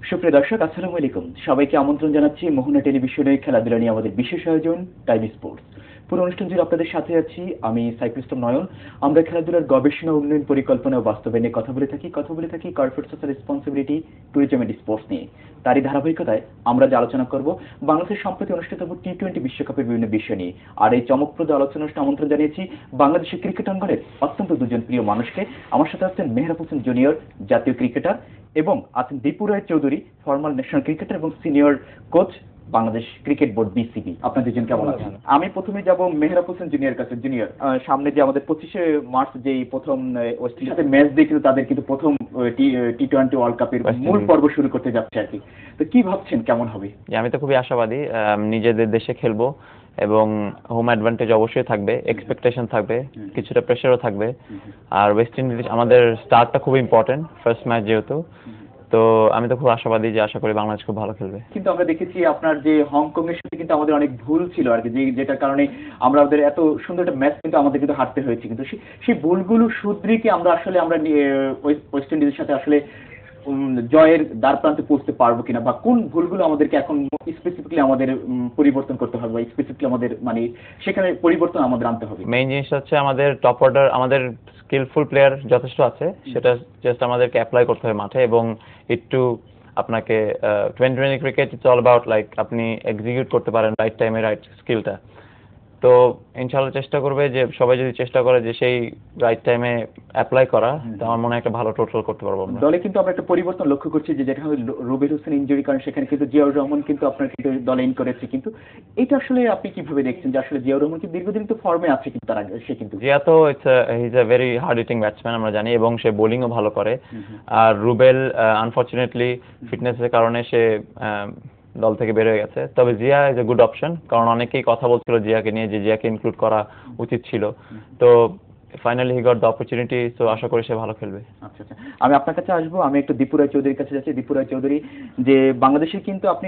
সুপ্রিয় দর্শক, আসসালামু আলাইকুম। সবাইকে আমন্ত্রণ জানাচ্ছি মোহনা টেলিভিশনে খেলাধুলা নিয়ে আমাদের বিশেষ আয়োজন টাইম স্পোর্টস। পুরো অনুষ্ঠান জুড়ে আপনাদের সাথে আছি আমি সাইফুল ইসলাম নয়ন। আমরা খেলাধুলার গবেষণা, উন্নয়ন, পরিকল্পনা ও বাস্তবায়নে কথা বলে থাকি corporate social responsibility, tourism and sports নিয়ে। তারই ধারাবাহিকতায় আমরা যে আলোচনা করব বাংলাদেশের সম্প্রতি অনুষ্ঠিত টি-20 বিশ্বকাপের বিভিন্ন বিষয় নিয়ে। আর এই চমকপ্রদ আলোচনা আমন্ত্রণ জানিয়েছি বাংলাদেশের ক্রিকেট অঙ্গনের অত্যন্ত দুজন প্রিয় মানুষকে। আমার সাথে আছেন মেহরাব হোসেন জুনিয়র, জাতীয় ক্রিকেটার, এবং আছেন দীপু রায় চৌধুরী, ফর্মাল ন্যাশনাল ক্রিকেটার এবং senior coach Bangladesh cricket board BCB. আপনার দুজন কেমন আছেন? আমি প্রথমে যাব মেহরাব হোসেন জুনিয়র কাছে। জুনিয়র, সামনে যে আমাদের 25শে মার্চ যেই প্রথম ওয়েস্ট ইন্ডিজের সাথে ম্যাচ দিয়ে কিন্তু তাদের কিন্তু প্রথম টি-20 ওয়ার্ল্ড কাপের মূল পর্ব শুরু করতে যাচ্ছে আর কি। তো কি ভাবছেন কেমন হবে? আমি তো খুবই আশাবাদী। নিজেদের দেশে খেলবো এবং হোম অ্যাডভান্টেজ অবশ্যই থাকবে, এক্সপেকটেশন থাকবে, কিছুটা প্রেশারও থাকবে। আর ওয়েস্ট ইন্ডিজ আমাদের স্টার্টটা খুব ইম্পর্টেন্ট, ফার্স্ট ম্যাচ যেহেতু। তো আমি তো খুব আশাবাদী যে আশা করি বাংলাদেশ খুব ভালো খেলবে। কিন্তু আমরা দেখেছি আপনার যে হংকং এর সাথে কিন্তু আমাদের অনেক ভুল ছিল আর কি, যেটার কারণে আমাদের এত সুন্দর একটা ম্যাচ কিন্তু আমাদের কিন্তু হারতে হয়েছে। কিন্তু সেই ভুলগুলো শুধরে কি আমরা ওয়েস্ট ইন্ডিজের সাথে আসলে জয়ের দ্বার প্রান্তে পৌঁছতে পারবো কিনা, বা কোন ভুলগুলো আমাদেরকে এখন স্পেসিফিকলি আমাদের পরিবর্তন করতে হবে, বা স্পেসিফিকলি আমাদের মানে সেখানে পরিবর্তন আমাদের আনতে হবে? মেইন জিনিসটা হচ্ছে আমাদের টপ অর্ডার, আমাদের স্কিলফুল প্লেয়ার যথেষ্ট আছে, সেটা জাস্ট আমাদেরকে অ্যাপ্লাই করতে হবে মাঠে। এবং একটু আপনাকে 2020 cricket it's all about like আপনি এক্সিকিউট করতে পারেন রাইট টাইমে রাইট স্কিলটা। তো ইনশাআল্লাহ চেষ্টা করবে যে সবাই যদি চেষ্টা করে যে সেই রাইট টাইমে অ্যাপ্লাই করা, তো আমার মনে হয় একটা ভালো টোটাল করতে পারবো আমরা। দলে কিন্তু আমরা একটা পরিবর্তন লক্ষ্য করছি, যে যেটা রুবেল হোসেন ইনজুরি কারণ সেখানে কিন্তু জিয়াউর রহমান কিন্তু আপনার কিন্তু দলে ইন করেছে। কিন্তু এটা আসলে আপনি কিভাবে দেখছেন যে আসলে জিয়াউর রহমান কিন্তু দীর্ঘদিন তো ফর্মে আছে, কিন্তু তার আগে সে কিন্তু জিয়া তো is a very hard hitting batsman আমরা জানি, এবং সে বোলিংও ভালো করে। আর রুবেল আনফরচুনেটলি ফিটনেসের কারণে সে দল থেকে বের হয়ে গেছে। তবে Zia is a good option, কারণ অনেকেই কথা বলছিল জিয়াকে নিয়ে যে জিয়াকে ইনক্লুড করা উচিত ছিল। তো finally he got the opportunity, so আশা করি সে ভালো খেলবে। আচ্ছা আচ্ছা, আমি আপনার কাছে আসবো। আমি একটু দীপু রায় চৌধুরীর কাছে যাচ্ছি। দীপু রায় চৌধুরী, যে বাংলাদেশের কিন্তু আপনি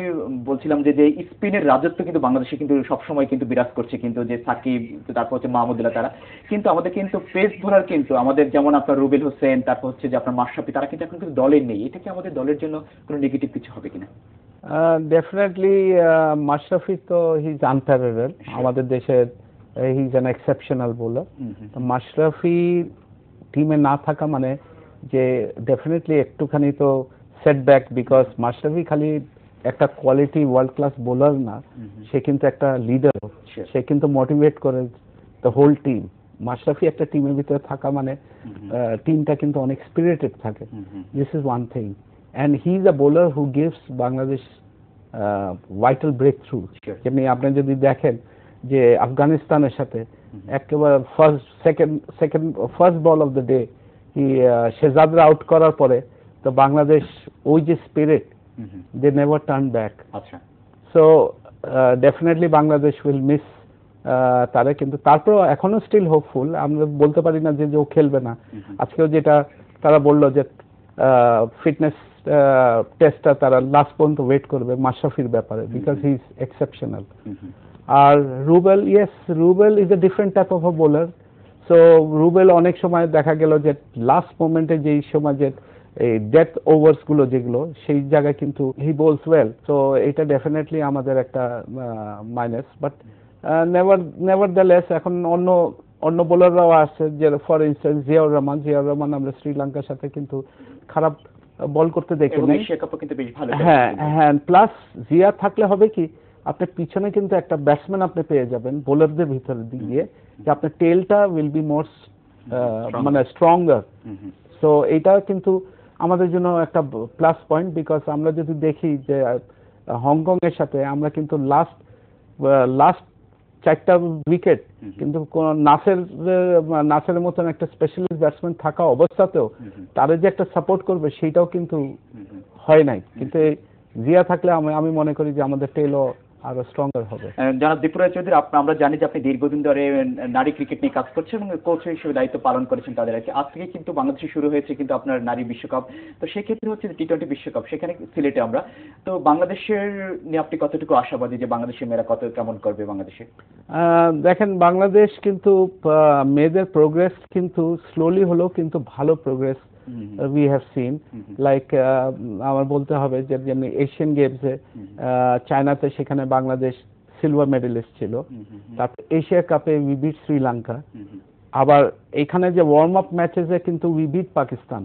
বলছিলাম যে স্পিনের রাজত্ব কিন্তু বাংলাদেশে কিন্তু সবসময় কিন্তু বিরাজ করছে, কিন্তু যে সাকিব, তারপর হচ্ছে মাহমুদুল্লাহ, তারা কিন্তু আমাদের কিন্তু পেস বোলার কিন্তু আমাদের যেমন আপনার রুবেল হোসেন, তারপর হচ্ছে যে আপনার মাশরাফি, তারা কিন্তু এখন কিন্তু দলে নেই। এটা কি আমাদের দলের জন্য কোনো নেগেটিভ কিছু হবে কিনা? ডেফিনেটলি মাশরাফি তো হি ইজ আনপ্যারালেড আমাদের দেশের, he is an exceptional bowler. Mashrafe টিমে না থাকা মানে যে ডেফিনেটলি একটুখানি তো সেটব্যাক, বিকজ মাশরাফি খালি একটা কোয়ালিটি ওয়ার্ল্ড ক্লাস বোলার না, সে কিন্তু একটা লিডার, সে কিন্তু মোটিভেট করে দ্য হোল টিম। মাশরাফি একটা টিমের ভিতরে থাকা মানে টিমটা কিন্তু অনেক স্পিরিটেড থাকে। This is one thing, and he is a bowler who gives Bangladesh vital breakthrough. যেমনি আপনি যদি দেখেন যে আফগানিস্তানের সাথে একেবারে first ball of the day শেজাদরা আউট করার পরে তো বাংলাদেশ ওই যে spirit, they never turn back. আচ্ছা, so definitely Bangladesh will miss তারা, কিন্তু তারপরেও এখনো স্টিল হোপফুল। আমরা বলতে পারি না যে ও খেলবে না। আজকেও যেটা তারা বললো যে ফিটনেস টেস্টটা তারা লাস্ট পর্যন্ত ওয়েট করবে মাশরাফির ব্যাপারে, বিকজ হি ইজ এক্সেপশনাল। আর Rubel, yes, Rubel is a different type of a bowler. So Rubel অনেক সময় দেখা গেল যে লাস্ট মোমেন্টে যেই সময় যে এই ডেথ ওভার্স গুলো যেগুলো, সেই জায়গায় কিন্তু হি বোলস ওয়েল। সো এটা ডেফিনেটলি আমাদের একটা মাইনাস, বাট নেভারদালেস এখন অন্য বোলাররাও আছে, যে ফর ইনস্ট্যান্স জিয়াউর রহমান আমরা শ্রীলঙ্কার সাথে কিন্তু খারাপ বল করতে দেখি নাই। হ্যাঁ হ্যাঁ, প্লাস জিয়া থাকলে হবে কি, আপনার পিছনে কিন্তু একটা ব্যাটসম্যান আপনি পেয়ে যাবেন বোলারদের ভিতরে দিয়ে, যে আপনার টেলটা উইল বি মোর মানে স্ট্রঙ্গার। সো এইটা কিন্তু আমাদের জন্য একটা প্লাস পয়েন্ট, বিকজ আমরা যদি দেখি যে হংকং এর সাথে আমরা কিন্তু লাস্ট 4টা উইকেট কিন্তু নাসেরের মতন একটা স্পেশালিস্ট ব্যাটসম্যান থাকা অবস্থাতেও তারা যে একটা সাপোর্ট করবে সেটাও কিন্তু হয় নাই। কিন্তু জিয়া থাকলে আমি মনে করি যে আমাদের টেলও আরো স্ট্রঙ্গার হবে। জনাব দীপু রায় চৌধুরী, আমরা জানি যে আপনি দীর্ঘদিন ধরে নারী ক্রিকেট নিয়ে কাজ করছেন এবং কোচ হিসেবে দায়িত্ব পালন করেছেন তাদের। আজ থেকে কিন্তু বাংলাদেশে শুরু হয়েছে কিন্তু আপনার নারী বিশ্বকাপ। তো সেক্ষেত্রে হচ্ছে টি-20 বিশ্বকাপ, সেখানে সিলেটে আমরা তো বাংলাদেশের নিয়ে আপনি কতটুকু আশাবাদী যে বাংলাদেশের মেয়েরা কেমন করবে বাংলাদেশে? দেখেন, বাংলাদেশ কিন্তু মেয়েদের প্রোগ্রেস কিন্তু স্লোলি হলেও কিন্তু ভালো progress we have seen, like আমার বলতে হবে যে যেমনি এশিয়ান গেমসে চায়নাতে সেখানে বাংলাদেশ সিলভার মেডেলিস্ট ছিল, তারপর এশিয়া কাপে উই বিট শ্রীলঙ্কা, আবার এখানে যে ওয়ার্ম আপ ম্যাচেসে কিন্তু উই বিট পাকিস্তান।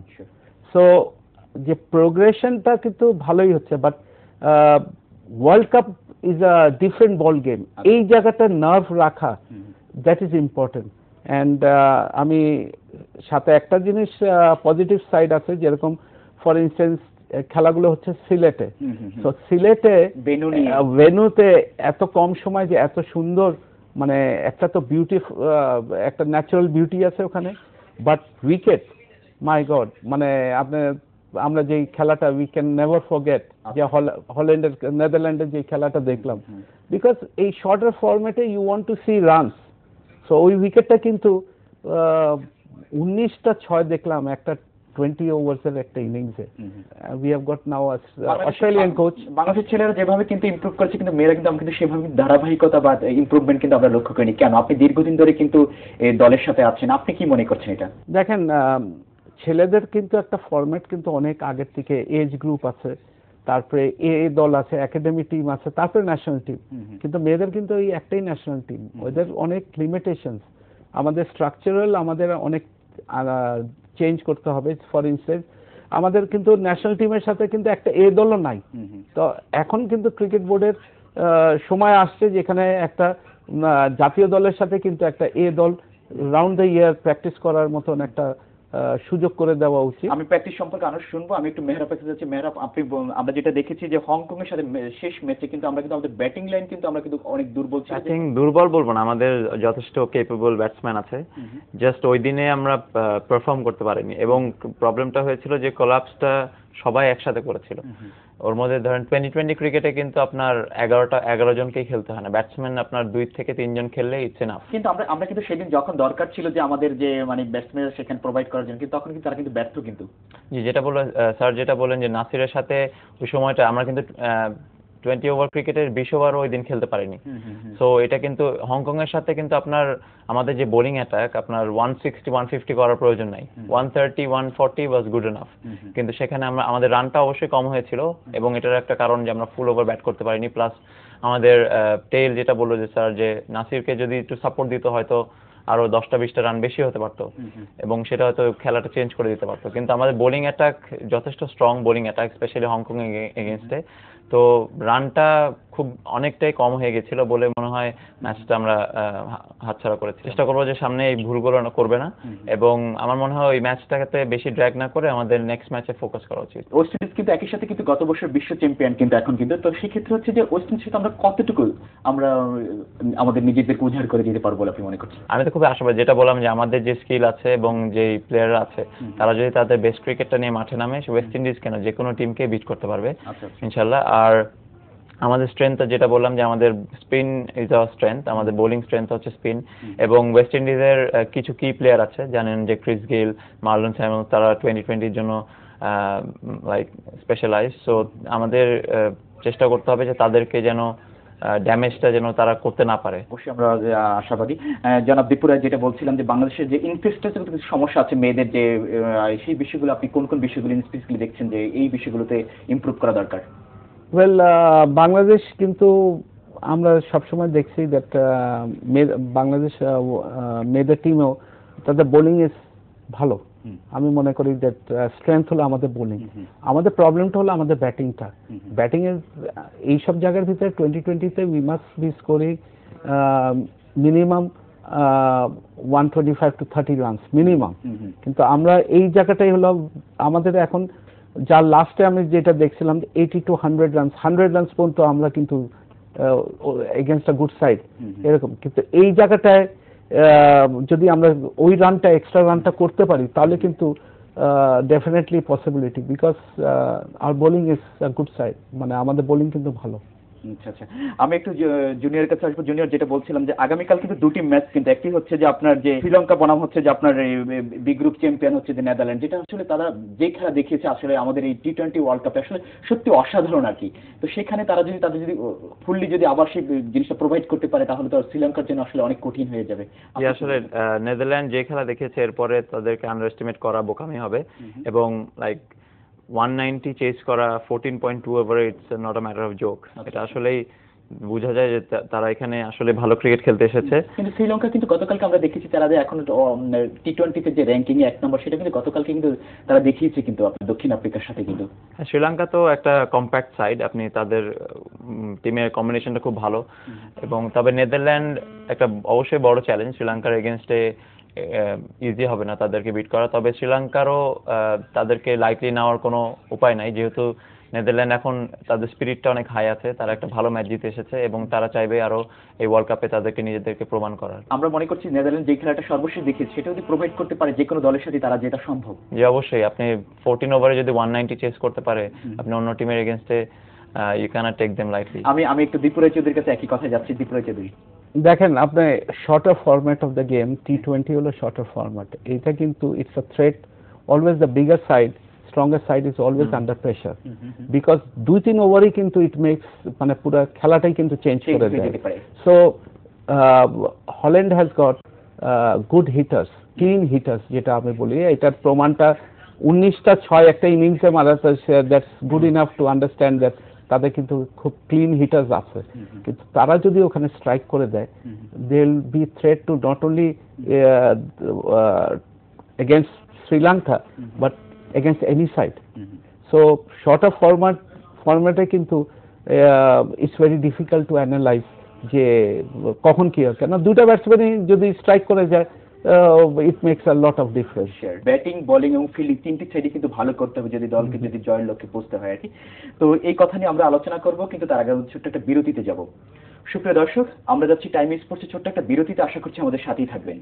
সো যে প্রোগ্রেশনটা কিন্তু ভালোই হচ্ছে, but world cup is a different ball game. এই জায়গাটা নার্ভ রাখা, দ্যাট ইজ ইম্পর্টেন্ট। অ্যান্ড আমি সাথে একটা জিনিস পজিটিভ সাইড আছে, যেরকম ফর ইনস্টেন্স খেলাগুলো হচ্ছে সিলেটে, তো সিলেটে ভেন্যুতে এত কম সময় যে এত সুন্দর, মানে একটা তো বিউটি, একটা ন্যাচারাল বিউটি আছে ওখানে, বাট উইকেট, মাই গড, মানে আমরা যেই খেলাটা উই ক্যান নেভার ফরগেট, যে হল্যান্ডের নেদারল্যান্ডের যে খেলাটা দেখলাম, বিকজ এই শর্টার ফরম্যাটে you want to see runs. So ওই উইকেটটা কিন্তু 19টা 6 দেখলাম একটা 20 ওভার্সের একটা ইনিংসে। We have got now Australian coach. বাংলাদেশের ছেলেরা যেভাবে কিন্তু ইমপ্রুভ করছে, কিন্তু মেয়েরা কিন্তু আমরা কিন্তু সেভাবে ধারাবাহিকতা বা ইমপ্রুভমেন্ট কিন্তু আমরা লক্ষ্য করিনি। কেন? আপনি দীর্ঘদিন ধরে কিন্তু এই দলের সাথে আছেন, আপনি কি মনে করছেন এটা? দেখেন, ছেলেদের কিন্তু একটা ফরম্যাট কিন্তু অনেক আগের থেকে, এজ গ্রুপ আছে, তারপরে এ দল আছে, একাডেমি টিম আছে, তারপরে ন্যাশনাল টিম। কিন্তু মেয়েদের কিন্তু এই একটাই ন্যাশনাল টিম, ওদের অনেক লিমিটেশনস, আমাদের স্ট্রাকচারাল, আমাদের অনেক চেঞ্জ করতে হবে। ফর ইনস্টেন্স আমাদের কিন্তু ন্যাশনাল টিমের সাথে কিন্তু একটা এ দলও নাই। তো এখন কিন্তু ক্রিকেট বোর্ডের সময় আসছে যেখানে একটা জাতীয় দলের সাথে কিন্তু একটা এ দল রাউন্ড দ্য ইয়ার প্র্যাকটিস করার মতন একটা সুযোগ করে দেওয়া উচিত। আমি প্র্যাকটিস সম্পর্কে আরো শুনবো। আমি একটু মেহরাব কাছে যাচ্ছি। মেহরাব, আপনি আমরা যেটা দেখেছি যে হংকং এর সাথে শেষ ম্যাচে কিন্তু আমরা কিন্তু আমাদের ব্যাটিং লাইন কিন্তু আমরা কিন্তু অনেক দুর্বল ছিল। ব্যাটিং দুর্বল বলবো না, আমাদের যথেষ্ট কেপেবল ব্যাটসম্যান আছে, জাস্ট ওই দিনে আমরা পারফর্ম করতে পারিনি। এবং প্রবলেমটা হয়েছিল যে কোলাপসটা সবাই একসাথে করেছিল। ওর মধ্যে ধরেন 2020 ক্রিকেটে কিন্তু আপনার 11 জনকেই খেলতে হয় না, ব্যাটসম্যান আপনার 2 থেকে 3 জন খেললে ইটস এনাফ। কিন্তু আমরা কিন্তু সেদিন যখন দরকার ছিল যে আমাদের যে মানে ব্যাটসম্যানরা সেখানে প্রোভাইড করার জন্য, কিন্তু তখন কিন্তু তারা কিন্তু ব্যর্থ। কিন্তু জি, যেটা বললেন স্যার, যেটা বলেন যে নাসিরের সাথে ওই সময়টা আমরা কিন্তু 20 ওভার ক্রিকেটের 20 ওভারও ওই দিন খেলতে পারিনি। সো এটা কিন্তু হংকং এর সাথে কিন্তু আপনার আমাদের যে বোলিং অ্যাটাক, আপনার 160-150 করার প্রয়োজন নাই, 130-140 ওয়াজ গুড এনাফ। কিন্তু সেখানে আমাদের রানটা অবশ্যই কম হয়েছিল, এবং এটার একটা কারণ যে আমরা ফুল ওভার ব্যাট করতে পারিনি। প্লাস আমাদের টেল যেটা বললো যে স্যার, যে নাসিরকে যদি একটু সাপোর্ট দিত হয়তো আরো 10টা-20টা রান বেশি হতে পারতো, এবং সেটা হয়তো খেলাটা চেঞ্জ করে দিতে পারতো। কিন্তু আমাদের বোলিং অ্যাটাক যথেষ্ট strong bowling attack, specially Hong Kong এগেনস্টে, তো রানটা খুব অনেকটাই কম হয়ে গেছিল বলে মনে হয় ম্যাচটা আমরা হাতছাড়া করেছি। চেষ্টা করবো যে সামনে এই ভুলগুলো করবে না, এবং আমার মনে হয় ওই ম্যাচটাতে বেশি ড্র্যাগ না করে আমাদের নেক্সট ম্যাচে ফোকাস করা উচিত। ওয়েস্ট ইন্ডিজ কিন্তু একই সাথে কিন্তু গত বছর বিশ্ব চ্যাম্পিয়ন কিন্তু এখন কিন্তু, তো সেক্ষেত্রে হচ্ছে যে ওয়েস্ট ইন্ডিজের সাথে আমরা কতটুকু আমরা আমাদের নিজেদেরকে উদ্ধার করে দিতে পারবো বলে আপনি মনে করছেন? আমি তো খুবই আশাবাদী, যেটা বললাম যে আমাদের যে স্কিল আছে এবং যে প্লেয়াররা আছে তারা যদি তাদের বেস্ট ক্রিকেটটা নিয়ে মাঠে নামে, ওয়েস্ট ইন্ডিজ কেন যে কোনো টিমকে বিট করতে পারবে ইনশাল্লাহ। আর আমাদের স্ট্রেংথ যেটা বললাম যে আমাদের স্পিন ইজ আওয়ার স্ট্রেংথ, আমাদের বোলিং স্ট্রেংথ হচ্ছে স্পিন। এবং ওয়েস্ট ইন্ডিজের কিছু কি প্লেয়ার আছে, জানেন যে ক্রিস গেইল, মার্লন স্যামুয়েলস, তারা 2020-র জন্য লাইক স্পেশালাইজ। সো আমাদের চেষ্টা করতে হবে যে তাদেরকে যেন ড্যামেজটা যেন তারা করতে না পারে। অবশ্যই আমরা আশাবাদী। জনাব দীপুরা, যেটা বলছিলাম যে বাংলাদেশের যে ইনফ্রাস্ট্রাকচার কিছু সমস্যা আছে মেয়েদের, যে সেই বিষয়গুলো আপনি কোন কোন বিষয়গুলো স্পেসিফিক্যালি দেখছেন যে এই বিষয়গুলোতে ইমপ্রুভ করা দরকার? ওয়েল, বাংলাদেশ কিন্তু আমরা সবসময় দেখছি দ্যাট বাংলাদেশ মেয়েদের টিমেও তাদের বোলিং ইজ ভালো। আমি মনে করি দ্যাট স্ট্রেংথ হলো আমাদের বোলিং, আমাদের প্রবলেমটা হলো আমাদের ব্যাটিংটা। ব্যাটিং এর এইসব জায়গার ভিতরে 2020-তে we must be scoring minimum 125-30 runs minimum. কিন্তু আমরা এই জায়গাটাই হলো আমাদের এখন, যার লাস্টে আমি যেটা দেখছিলাম 80-100 রানস, 100 রানস পর্যন্ত আমরা কিন্তু এগেনস্ট আ গুড সাইড এরকম। কিন্তু এই জায়গাটায় যদি আমরা ওই রানটা, এক্সট্রা রানটা করতে পারি, তাহলে কিন্তু definitely possibility, because our bowling is a good side, মানে আমাদের বোলিং কিন্তু ভালো। আচ্ছা আচ্ছা, আমি একটু জুনিয়র কাছে আসবো। জুনিয়র, যেটা বলছিলাম যে আগামীকাল কিন্তু দুটি ম্যাচ, কিন্তু একটি হচ্ছে যে আপনার যে শ্রীলঙ্কা বনাম হচ্ছে যে আপনার বি গ্রুপ চ্যাম্পিয়ন হচ্ছে যে নেদারল্যান্ড, যেটা আসলে তারা যে খেলা দেখিয়েছে আসলে আমাদের এই টি-20 ওয়ার্ল্ড কাপে আসলে সত্যি অসাধারণ আর কি। তো সেখানে তাদের যদি ফুললি যদি আবার সেই জিনিসটা প্রোভাইড করতে পারে তাহলে তো শ্রীলঙ্কার জন্য আসলে অনেক কঠিন হয়ে যাবে। আসলে নেদারল্যান্ড যে খেলা দেখেছে এরপরে তাদেরকে আন্ডার এস্টিমেট করা বোকামি হবে, এবং লাইক 190 চেস করা 14.2 ওভারে, it's not a matter of joke. এটা আসলেই বোঝা যায় যে তারা এখানে আসলে ভালো ক্রিকেট খেলতে এসেছে। কিন্তু শ্রীলঙ্কা কিন্তু গতকালকে আমরা দেখেছি তারা যে এখন টি-20তে যে র্যাঙ্কিং এ 1 নম্বর, সেটা কিন্তু গতকালকে কিন্তু তারা দেখিয়েছে কিন্তু আপনার দক্ষিণ আফ্রিকার সাথে কিন্তু। শ্রীলঙ্কা তো একটা কম্প্যাক্ট সাইড, আপনি তাদের টিমের কম্বিনেশনটা খুব ভালো, এবং তবে নেদারল্যান্ড একটা অবশ্যই বড় চ্যালেঞ্জ। শ্রীলঙ্কার এগেনস্টে ইজি হবে না তাদেরকে বিট করা, তবে শ্রীলঙ্কারও তাদেরকে লাইকলি নেওয়ার কোনো উপায় নাই, যেহেতু নেদারল্যান্ড এখন তাদের স্পিরিটটা অনেক হাই আছে, তারা একটা ভালো ম্যাচ জিতে এসেছে এবং তারা চাইবে আরো এই ওয়ার্ল্ড কাপে তাদেরকে নিজেদেরকে প্রমাণ করার। আমরা মনে করছি নেদারল্যান্ড যে খেলাটা সর্বশেষ দেখেছে সেটা যদি প্রোভাইড করতে পারে যে কোনো দলের সাথে তারা যেটা সম্ভব। যে অবশ্যই আপনি 14 ওভারে যদি 190 চেস করতে পারে আপনি অন্য টিমের এগেনস্টে, you can't take them lightly. আমি একটু দীপুরাই চৌধুরীর কাছে একই কথা যাচ্ছি। দীপুরাই চৌধুরী, দেখেন আপনি shorter format of the game, টি-20 হলো শর্টার ফরম্যাট, এটা কিন্তু it's a threat, always the bigger side, stronger side is always under pressure, because 2-3 ওভারই কিন্তু ইট মেক্স মানে পুরো খেলাটাই কিন্তু চেঞ্জ করে দেয়। So Holland has got good hitters, clean hitters যেটা আমি বলি, এটার প্রমাণটা 19টা 6 একটা ইনিংসে মারা, that's good enough to understand that তাদের কিন্তু খুব ক্লিন হিটার্স আছে। কিন্তু তারা যদি ওখানে স্ট্রাইক করে দেয়, they will be threat to not only against Sri Lanka but against any side. So shorter ফরম্যাটে কিন্তু it's very difficult to analyse যে কখন কি হয়, কেন দুটা ব্যাটসম্যানই যদি স্ট্রাইক করে যায় it makes a lot of difference. Batting, bowling এবং ফিল্ডিং তিনটি সাইডই কিন্তু ভালো করতে হবে যদি দলকে যদি জয়ের লক্ষ্যে পৌঁছতে হয় আর কি। তো এই কথা নিয়ে আমরা আলোচনা করব, কিন্তু তার আগে ছোট্ট একটা বিরতিতে যাব। সুপ্রিয় দর্শক, আমরা যাচ্ছি টাইম স্পোর্টসের ছোট্ট একটা বিরতিতে, আশা করছি আমাদের সাথেই থাকবেন।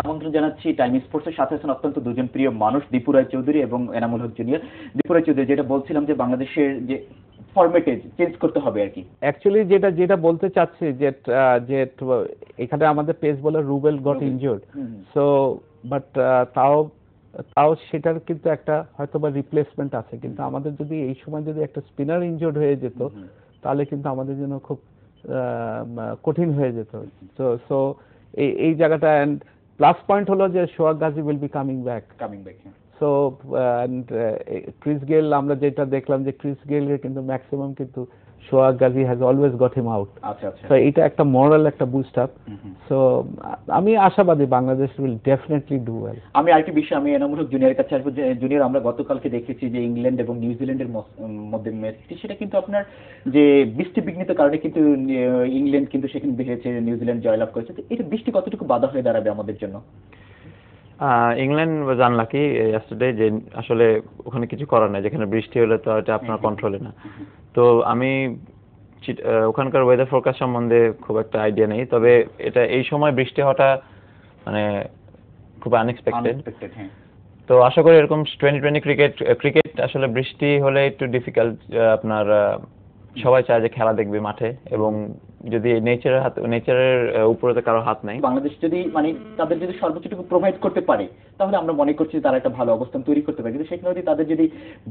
আমন্ত্রণ জানাচ্ছি টাইম স্পোর্টসের সাথে আছেন অত্যন্ত দুজন প্রিয় মানুষ, দীপু রায় চৌধুরী এবং এনামুল হক জুনিয়র। দীপু রায় চৌধুরী, যেটা বলছিলাম যে বাংলাদেশের যে ফরম্যাটে চেঞ্জ করতে হবে আর কি। অ্যাকচুয়ালি যেটা বলতে চাচ্ছি যে এখানে আমাদের pace bowler Rubel goat injured, so but তাও সেটার কিন্তু একটা হয়তো বা রিপ্লেসমেন্ট আছে, কিন্তু আমাদের যদি এই সময় যদি একটা স্পিনার ইনজুর্ড হয়ে যেত তাহলে কিন্তু আমাদের জন্য খুব কঠিন হয়ে যেত। সো এই জায়গাটা, এন্ড প্লাস পয়েন্ট হলো যে Sohag Gazi will be coming back. So and Chris Gayle, আমরা যেটা দেখলাম যে ক্রিস গেলের কিন্তু ম্যাক্সিমাম কিন্তু Sohag Gazi has always got him out. So এটা একটা মোরাল একটা বুস্ট আপ। সো আমি আশাবাদী Bangladesh will definitely do well. আমি আরেকটি বিষয়, আমি এনামুল হক জুনিয়রের কাছে আসবো। জুনিয়র, আমরা গতকালকে দেখেছি যে ইংল্যান্ড এবং নিউজিল্যান্ডের মধ্যে ম্যাচটি, সেটা কিন্তু আপনার যে বৃষ্টি বিঘ্নিত কারণে কিন্তু ইংল্যান্ড কিন্তু সেখানে হেরেছে, নিউজিল্যান্ড জয়লাভ করেছে। তো এটা বৃষ্টি কতটুকু বাধা হয়ে দাঁড়াবে আমাদের জন্য? ইংল্যান্ড ওয়াজ আনলাকি ইয়েস্টারডে, যে আসলে ওখানে কিছু করার নাই, যেখানে বৃষ্টি হলে তো এটা আপনার কন্ট্রোলে না। তো আমি ওখানকার ওয়েদার ফোরকাস্ট সম্বন্ধে খুব একটা আইডিয়া নেই, তবে এটা এই সময় বৃষ্টি হওয়াটা মানে খুব আনএক্সপেক্টেড। তো আশা করি এরকম 2020 ক্রিকেট আসলে বৃষ্টি হলে একটু ডিফিকাল্ট, আপনার সবাই চায় যে খেলা দেখবে মাঠে, এবং যদি নেচারের উপরে তো কারো হাত নাই। বাংলাদেশ যদি মানে তাদের যদি সর্বোচ্চটুকু প্রোভাইড করতে পারে তাহলে আমরা মনে করছি তারা একটা ভালো অবস্থান তৈরি করতে পারে, কিন্তু সেখানে যদি তাদের যদি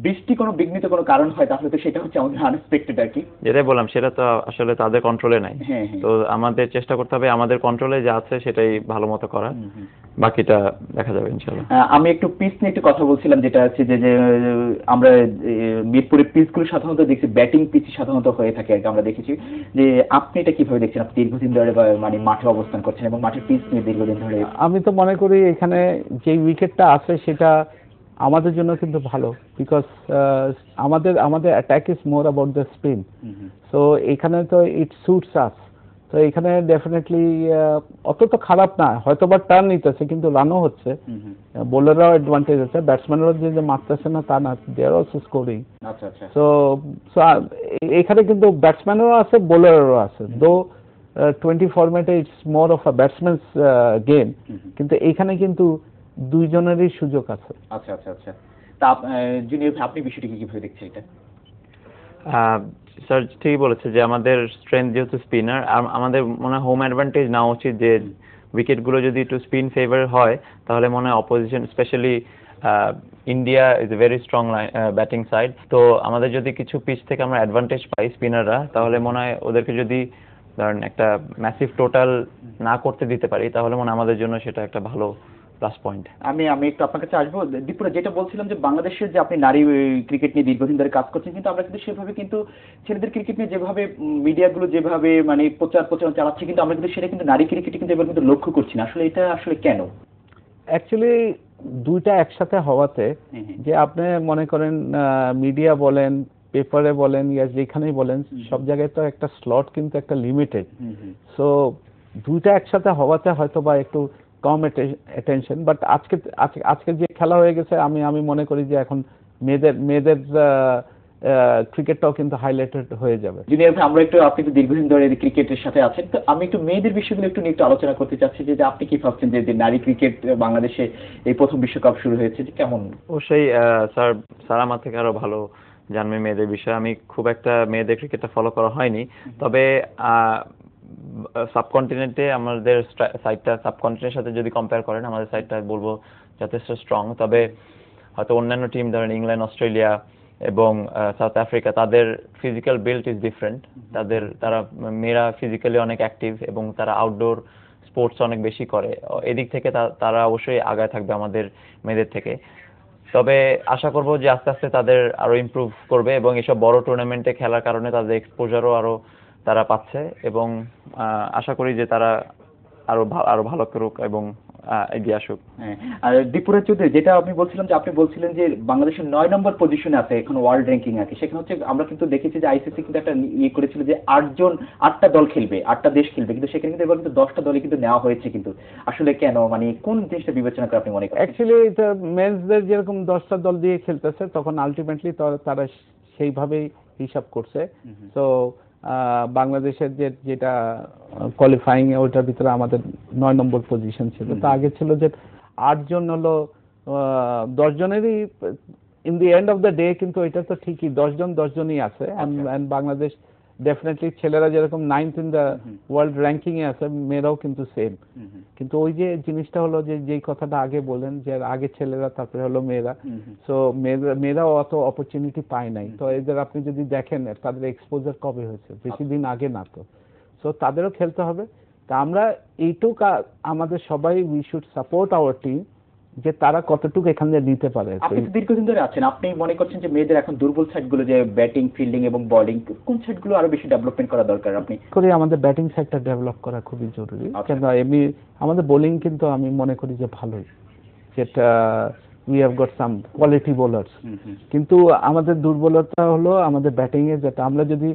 বৃষ্টি কোনো বিঘ্নিত কোনো কারণ হয় তাহলে তো সেটা হচ্ছে আমাদের আনএক্সপেক্টেড আর কি। যেটাই বললাম সেটা তো আসলে তাদের কন্ট্রোলে নাই। তো আমাদের চেষ্টা করতে হবে আমাদের কন্ট্রোলে যা আছে সেটাই ভালো মতো করা, বাকিটা দেখা যাবে ইনশাআল্লাহ। আমি একটু পিচ নিয়ে একটু কথা বলছিলাম, যেটা হচ্ছে যে আমরা মিরপুরের পিচগুলো সাধারণত দেখছি ব্যাটিং পিচ সাধারণত হয়ে থাকে আর কি। আমরা দেখেছি যে আপনি এটা কিভাবে দেখছেন? আপনি দীর্ঘদিন ধরে মানে মাঠে অবস্থান করছেন এবং মাঠের পিচ নিয়ে দীর্ঘদিন ধরে। আমি তো মনে করি এখানে যে উইকেটটা আছে সেটা আমাদের জন্য কিন্তু ভালো, বিকজ আমাদের attack is more about the spin. So এখানে তো ইট সুটস আস তো এখানে ডেফিনেটলি অত তো খারাপ না, হয়তো বা টার্ন নিতেছে কিন্তু রানও হচ্ছে, বোলাররাও অ্যাডভান্টেজ আছে, ব্যাটসম্যানরাও যে মারতেছে না তা না, দে আর অলসো স্কোরিং। আচ্ছা আচ্ছা। সো এখানে কিন্তু ব্যাটসম্যানেরও আছে বোলারেরও আছে, দো 20 ফরম্যাটে it's more of a batsman's game, কিন্তু এইখানে কিন্তু দুইজনেরই সুযোগ আছে। আচ্ছা আচ্ছা আচ্ছা। তা জুনিয়র ভাই, আপনি বিষয়টিকে কিভাবে দেখছেন এটা? স্যার ঠিকই বলেছে যে আমাদের স্ট্রেংথ যেহেতু স্পিনার, আমাদের মনে হয় হোম অ্যাডভান্টেজ নেওয়া উচিত, যে উইকেটগুলো যদি একটু স্পিন ফেভার হয় তাহলে মনে হয় opposition, specially India is a very strong batting side, তো আমাদের যদি কিছু পিচ থেকে আমরা অ্যাডভান্টেজ পাই স্পিনাররা, তাহলে মনে হয় ওদেরকে যদি ধরেন একটা ম্যাসিভ টোটাল না করতে দিতে পারি তাহলে মনে হয় আমাদের জন্য সেটা একটা ভালো প্লাস পয়েন্ট। আমি একটু আপনার কাছে আসবো। দীপুরা, যেটা বলছিলাম যে বাংলাদেশের যে আপনি নারী ক্রিকেট নিয়ে দীর্ঘদিন ধরে কাজ করছেন, কিন্তু আমরা কিন্তু সেভাবে কিন্তু ছেলেদের ক্রিকেট নিয়ে যেভাবে মিডিয়াগুলো যেভাবে মানে প্রচারণা চালাচ্ছে, কিন্তু আমরা কিন্তু সেটা কিন্তু নারী ক্রিকেটে কিন্তু এবার কিন্তু লক্ষ্য করছি না। আসলে এটা আসলে কেন? অ্যাকচুয়ালি দুইটা একসাথে হওয়াতে, যে আপনি মনে করেন মিডিয়া বলেন, পেপারে বলেন, ইয়া যেখানেই বলেন, সব জায়গায় তো একটা স্লট কিন্তু একটা লিমিটেড। সো দুইটা একসাথে হওয়াতে হয়তো বা একটু কম অ্যাটেনশন, বাট আজকে যে খেলা হয়ে গেছে, আমি মনে করি যে এখন মেয়েদের ক্রিকেটটাও কিন্তু হাইলাইটেড হয়ে যাবে। জুনিয়র ভাই, আপনি তো দীর্ঘদিন ধরে ক্রিকেটের সাথে আছেন, তো আমি একটু মেয়েদের বিষয়গুলো একটু নিয়ে একটু আলোচনা করতে চাচ্ছি, যে আপনি কি ভাবছেন যে নারী ক্রিকেট বাংলাদেশে এই প্রথম বিশ্বকাপ শুরু হয়েছে, যে কেমন? অবশ্যই স্যার আমার থেকে আরো ভালো জানবে মেয়েদের বিষয়ে। আমি খুব একটা মেয়েদের ক্রিকেটটা ফলো করা হয়নি, তবে সাবকন্টিনেন্টে আমাদের সাইডটা, সাবকন্টিনেন্টের সাথে যদি কম্পেয়ার করেন আমাদের সাইডটা বলবো যথেষ্ট স্ট্রং। তবে হয়তো অন্যান্য টিম ধরেন ইংল্যান্ড, অস্ট্রেলিয়া এবং সাউথ আফ্রিকা, তাদের ফিজিক্যাল বিল্ড ইজ ডিফারেন্ট। তারা মেয়েরা ফিজিক্যালি অনেক অ্যাক্টিভ এবং তারা আউটডোর স্পোর্টস অনেক বেশি করে, এদিক থেকে তারা অবশ্যই আগায় থাকবে আমাদের মেয়েদের থেকে। তবে আশা করব যে আস্তে আস্তে তাদের আরো ইমপ্রুভ করবে এবং এসব বড় টুর্নামেন্টে খেলার কারণে তাদের এক্সপোজারও আরো তারা পাচ্ছে, এবং আশা করি যে তারা আরো ভালো করুক এবং এগিয়ে আসুক। আর দীপুরা চৌধুরী, যেটা আপনি বলছিলেন যে বাংলাদেশের 9 নম্বর পজিশনে আছে এখন ওয়ার্ল্ড র্যাঙ্কিং আছে, সেখানে হচ্ছে আমরা কিন্তু দেখেছি যে আইসিসি কিন্তু একটা ইয়ে করেছিল যে 8টা দল খেলবে, 8টা দেশ খেলবে, কিন্তু সেখানে কিন্তু এবার কিন্তু 10টা দলই কিন্তু নেওয়া হয়েছে। কিন্তু আসলে কেন, মানে কোন জিনিসটা বিবেচনা করে আপনি মনে করেন? অ্যাকচুয়ালি এটা মেন্সদের যেরকম 10টা দল দিয়ে খেলতেছে, তখন আলটিমেটলি তারা সেইভাবেই হিসাব করছে। তো বাংলাদেশের যেটা কোয়ালিফাইং এ, ওইটার ভিতরে আমাদের 9 নম্বর পজিশন ছিল। তো আগে ছিল যে 8 জন হলো 10 জনেরই, in the end of the day কিন্তু এটা তো ঠিকই 10 জনই আছে। এন্ড বাংলাদেশ ডেফিনেটলি ছেলেরা যেরকম 9th in the world ranking এ আছে, মেয়েরাও কিন্তু সেম। কিন্তু ওই যে জিনিসটা হলো যে যেই কথাটা আগে বলেন, যে আগে ছেলেরা তারপরে হলো মেয়েরা, সো মেয়েরাও অত অপরচুনিটি পায় নাই। তো এদের আপনি যদি দেখেন তাদের এক্সপোজার কবে হয়েছে, বেশি দিন আগে না। তো সো তাদেরও খেলতে হবে। তা আমরা এইটুক আমাদের সবাই, we should support our team, যে তারা কতটুকু এখান থেকে নিতে পারে। আপনি দীর্ঘদিন ধরে আছেন, আপনি মনে করছেন যে মেয়েদের এখন দুর্বল সাইডগুলো, যে ব্যাটিং, ফিল্ডিং এবং বোলিং, কোন সাইডগুলো আরো বেশি ডেভেলপমেন্ট করা দরকার? আপনি করি আমাদের ব্যাটিং সাইডটা ডেভেলপ করা খুবই জরুরি। কিন্তু এমনি আমাদের বোলিং কিন্তু আমি মনে করি যে ভালোই, যেটা we have got some quality bowlers. কিন্তু আমাদের দুর্বলতা হলো আমাদের ব্যাটিং এ, যেটা আমরা যদি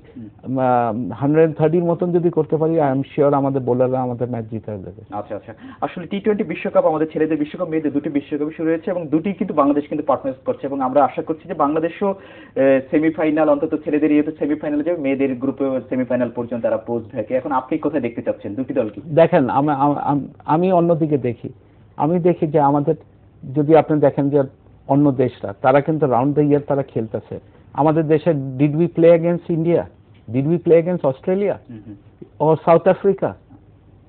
130 মতন যদি করতে পারি, আই এম শিওর আমাদের বোলাররা আমাদের ম্যাচ জিতে দেবে। আচ্ছা আচ্ছা। আসলে টি-20 বিশ্বকাপ, আমাদের ছেলেদের বিশ্বকাপ, মেয়েদের দুটি বিশ্বকাপ শুরু হয়েছে এবং দুটি কিন্তু বাংলাদেশ কিন্তু পারফরমেন্স করছে, এবং আমরা আশা করছি যে বাংলাদেশও সেমিফাইনাল, অন্তত ছেলেদের ইয়েতে সেমিফাইনালে যাবে, মেয়েদের গ্রুপে সেমিফাইনাল পর্যন্ত তারা পৌঁছ থাকে। এখন আপনি কোথায় দেখতে চাচ্ছেন দুটি দলকে? দেখেন, আমি অন্যদিকে দেখি। আমি দেখি যে আমাদের, যদি আপনি দেখেন যে অন্য দেশরা, তারা কিন্তু রাউন্ড দ্য ইয়ার তারা খেলতেছে। আমাদের দেশে did we play against India? Did we play against Australia ও সাউথ আফ্রিকা?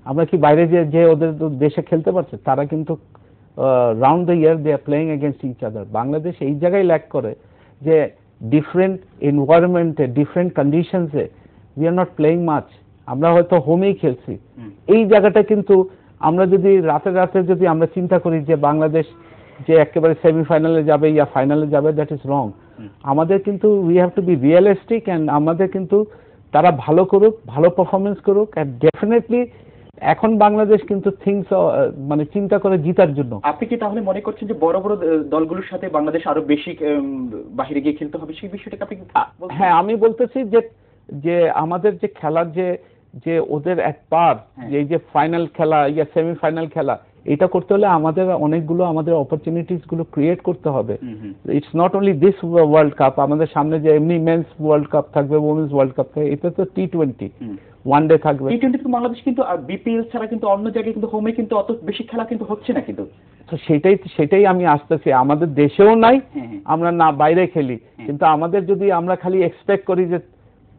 আমরা কি বাইরে যে ওদের দেশে খেলতে পারছে? তারা কিন্তু round the year they are playing against each other. Bangladesh এই জায়গায় ল্যাক করে যে ডিফারেন্ট এনভায়রনমেন্টে, ডিফারেন্ট কন্ডিশনসে we are not playing much. আমরা হয়তো হোমেই খেলছি। এই জায়গাটা কিন্তু আমরা যদি রাতে যদি আমরা চিন্তা করি যে বাংলাদেশ যে একেবারে সেমিফাইনালে যাবে ইয়া ফাইনালে যাবে, দ্যাট ইজ রং। আমাদের কিন্তু we have to be realistic, and আমাদের কিন্তু তারা ভালো করুক, ভালো পারফরমেন্স করুক, এন্ড ডেফিনেটলি এখন বাংলাদেশ কিন্তু মানে চিন্তা করে জিতার জন্য। আপনি কি তাহলে মনে করছেন যে বড় বড় দলগুলোর সাথে বাংলাদেশ আরো বেশি বাইরে গিয়ে খেলতে হবে, সেই বিষয়টাকে আপনি? হ্যাঁ, আমি বলতেছি যে আমাদের যে খেলার যে যে ওদের একবার যে এই যে ফাইনাল খেলা সেমিফাইনাল খেলা এটা করতে হলে আমাদের অনেকগুলো আমাদের অপরচুনিটিস গুলো ক্রিয়েট করতে হবে। It's not only this world cup, আমাদের সামনে যে এমনি মেন্স ওয়ার্ল্ড কাপ থাকবে, ওমেন্স ওয়ার্ল্ড কাপ থাকবে, এটা তো T20 ওয়ান ডে থাকবে। T20 কিন্তু বাংলাদেশ কিন্তু বিপিএল ছাড়া কিন্তু অন্য জায়গায় কিন্তু হোমে কিন্তু অত বেশি খেলা কিন্তু হচ্ছে না কিন্তু। তো সেটাই আমি আসতেছি, আমাদের দেশেও নাই, আমরা না বাইরে খেলি, কিন্তু আমাদের যদি আমরা খালি এক্সপেক্ট করি যে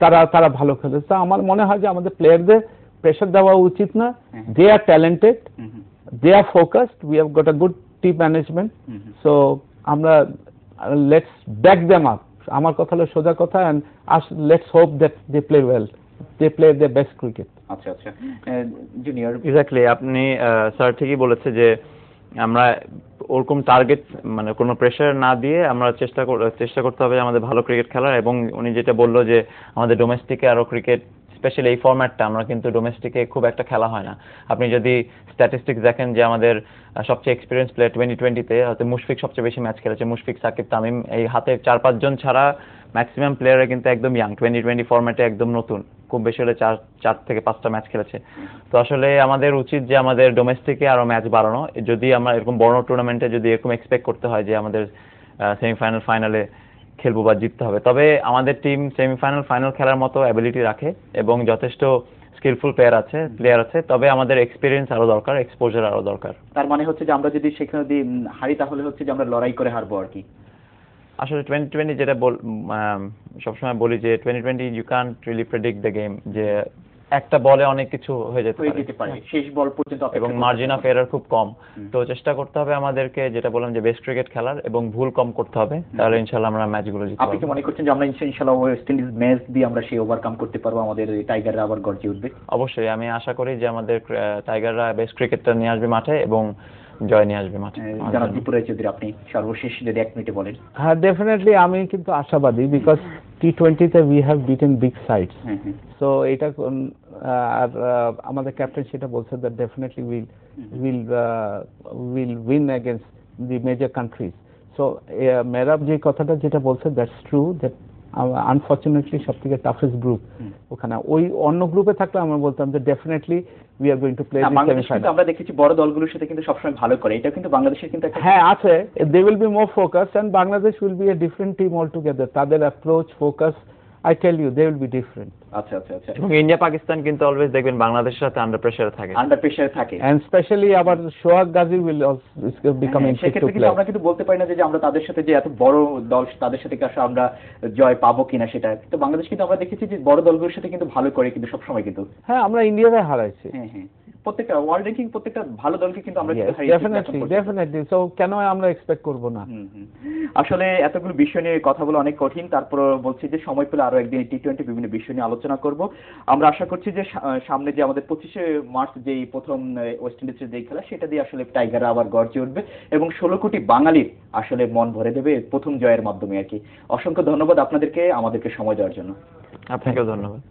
তারা ভালো খেলে, তো আমার মনে হয় যে আমাদের প্লেয়ারদের প্রেশার দেওয়া উচিত না। দে আর talented, they are focused, we have got a good team management, so আমরা let's back them up, আমার কথা হলো সোজা কথা, and let's hope that they play well, they play their best cricket. আচ্ছা আচ্ছা জুনিয়র। এক্স্যাক্টলি, আপনি স্যার ঠিকই বলেছে যে আমরা ওরকম টার্গেট মানে কোনো প্রেশার না দিয়ে আমরা চেষ্টা করতে হবে আমাদের ভালো ক্রিকেট খেলার। এবং উনি যেটা বললো যে আমাদের ডোমেস্টিকে আরো ক্রিকেট, স্পেশালি এই ফরম্যাটটা আমরা কিন্তু ডোমেস্টিকে খুব একটা খেলা হয় না। আপনি যদি স্ট্যাটিস্টিক্স দেখেন যে আমাদের সবচেয়ে এক্সপিরিয়েন্স প্লেয়ার 2020-তে হয়তো মুশফিক সবচেয়ে বেশি ম্যাচ খেলেছে, মুশফিক, সাকিব, তামিম, এই হাতে 4-5 জন ছাড়া ম্যাক্সিমাম প্লেয়াররা কিন্তু একদম ইয়াং, 2020 ফরম্যাটে একদম নতুন, খুব বেশি হলে 4 থেকে 5টা ম্যাচ খেলেছে। তো আসলে আমাদের উচিত যে আমাদের ডোমেস্টিকে আরো ম্যাচ বাড়ানো, যদি আমরা এরকম বড় টুর্নামেন্টে যদি এরকম এক্সপেক্ট করতে হয় যে আমাদের সেমিফাইনাল ফাইনালে খেলবো বা জিততে হবে, তবে আমাদের টিম সেমিফাইনাল ফাইনাল খেলার মতো অ্যাবিলিটি রাখে এবং যথেষ্ট স্কিলফুল প্লেয়ার আছে, তবে আমাদের এক্সপিরিয়েন্স আরো দরকার, এক্সপোজার আরো দরকার। তার মানে হচ্ছে যে আমরা যদি সেখানে যদি হারি তাহলে হচ্ছে যে আমরা লড়াই করে হারবো আর কি। আসলে 2020 যেটা সবসময় বলি যে 2020 you can't really predict the game, যে একটা বলে অনেক কিছু হয়ে যেতে পারে শেষ বল পর্যন্ত, এবং মার্জিন অফ এরার খুব কম। তো চেষ্টা করতে হবে আমাদেরকে, যেটা বললাম যে বেস্ট ক্রিকেট খেলার, এবং ভুল কম করতে হবে, তাহলে ইনশাআল্লাহ আমরা ম্যাচগুলো জিততে পারবো। আপনি কি মনে করছেন যে আমরা ইনশাআল্লাহ ওয়েস্ট ইন্ডিজ ম্যাচ দিয়ে আমরা সেই ওভারকাম করতে পারবো, আমাদের টাইগাররা আবার গর্জে উঠবে? অবশ্যই, আমি আশা করি যে আমাদের টাইগাররা বেস্ট ক্রিকেটটা নিয়ে আসবে মাঠে এবং জয় নিয়ে আসবে মাঠে। যারা ত্রিপুরা চৌধুরী, আপনি সর্বশেষ যদি 1 মিনিটে বলেন। হ্যাঁ, ডেফিনেটলি আমি কিন্তু আশাবাদী, বিকজ T20-তে we have beaten big sides, so এটা আর আমাদের ক্যাপ্টেন সেটা বলছে that definitely will win against the major countries. So Mehrab যে কথাটা যেটা বলছে দ্যাটস ট্রু, দ্যাট আনফরচুনেটলি সব থেকে টাফেস্ট গ্রুপ ওখানে, ওই অন্য গ্রুপে থাকলে আমরা বলতাম যে definitely we are going to play the semifinal. আমরা দেখেছি বড় দলগুলোর সাথে কিন্তু সবসময় ভালো করে, এটা কিন্তু বাংলাদেশের কিন্তু একটা হ্যাঁ আছে, they will be more focus and Bangladesh will be a different team all together, তাদের approach, focus, I tell you they will be different. আচ্ছা আচ্ছা আচ্ছা। এবং ইন্ডিয়া পাকিস্তান কিন্তু অলওয়েজ দেখবেন বাংলাদেশের সাথে আন্ডার প্রেসারে থাকে, এন্ড স্পেশালি আবার Sohag Gazi will also becoming fit to play. আমরা কিন্তু বলতে পারি না যে আমরা তাদের সাথে যে এত বড় দল তাদের সাথে কি আসলে আমরা জয় পাবো কিনা সেটা, তো বাংলাদেশ কিন্তু আমরা দেখেছি যে বড় দলগুলোর সাথে কিন্তু ভালো করে কিন্তু সব সময় কিন্তু। হ্যাঁ, আমরা ইন্ডিয়াতে হারাইছি। হ্যাঁ হ্যাঁ, প্রত্যেকটা ওয়ার্ল্ড র্যাঙ্কিং প্রত্যেকটা ভালো দলকে কিন্তু আমরা ডেফিনেটলি, সো কেন আমরা এক্সপেক্ট করব না? আসলে এতগুলো বিষয় নিয়ে কথা বলা অনেক কঠিন, তারপর বলছি যে সময় পেলে আরো একদিন T20 বিভিন্ন বিষয় নিয়ে আলোচনা করব। আমরা আশা করছি যে সামনে যে আমাদের 25শে মার্চ যেই প্রথম ওয়েস্ট ইন্ডিজের যেই খেলা, সেটা দিয়ে আসলে টাইগাররা আবার গর্জে উঠবে এবং 16 কোটি বাঙালির আসলে মন ভরে দেবে প্রথম জয়ের মাধ্যমে আর কি। অসংখ্য ধন্যবাদ আপনাদেরকে আমাদেরকে সময় দেওয়ার জন্য। আপনাকেও ধন্যবাদ।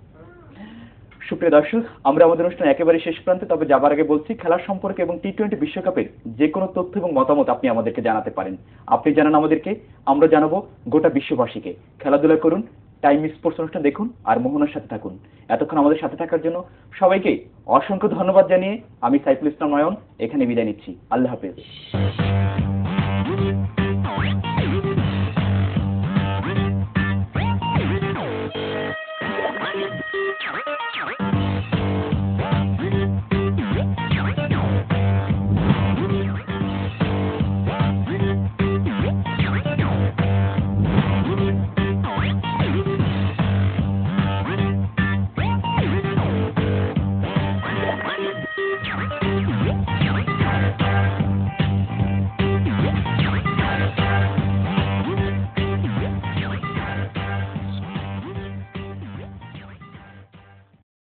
সুপ্রিয় দর্শক, আমরা আমাদের অনুষ্ঠান একেবারে শেষ প্রান্তে, তবে যাবার আগে বলছি খেলার সম্পর্কে এবং T20 বিশ্বকাপের যে কোনো তথ্য এবং মতামত আপনি আমাদেরকে জানাতে পারেন। আপনি জানান আমাদেরকে, আমরা জানাবো গোটা বিশ্ববাসীকে। খেলাধুলা করুন, টাইম স্পোর্টস অনুষ্ঠান দেখুন আর মোহনার সাথে থাকুন। এতক্ষণ আমাদের সাথে থাকার জন্য সবাইকে অসংখ্য ধন্যবাদ জানিয়ে আমি সাইফুল ইসলাম নয়ন এখানে বিদায় নিচ্ছি। আল্লাহ হাফেজ।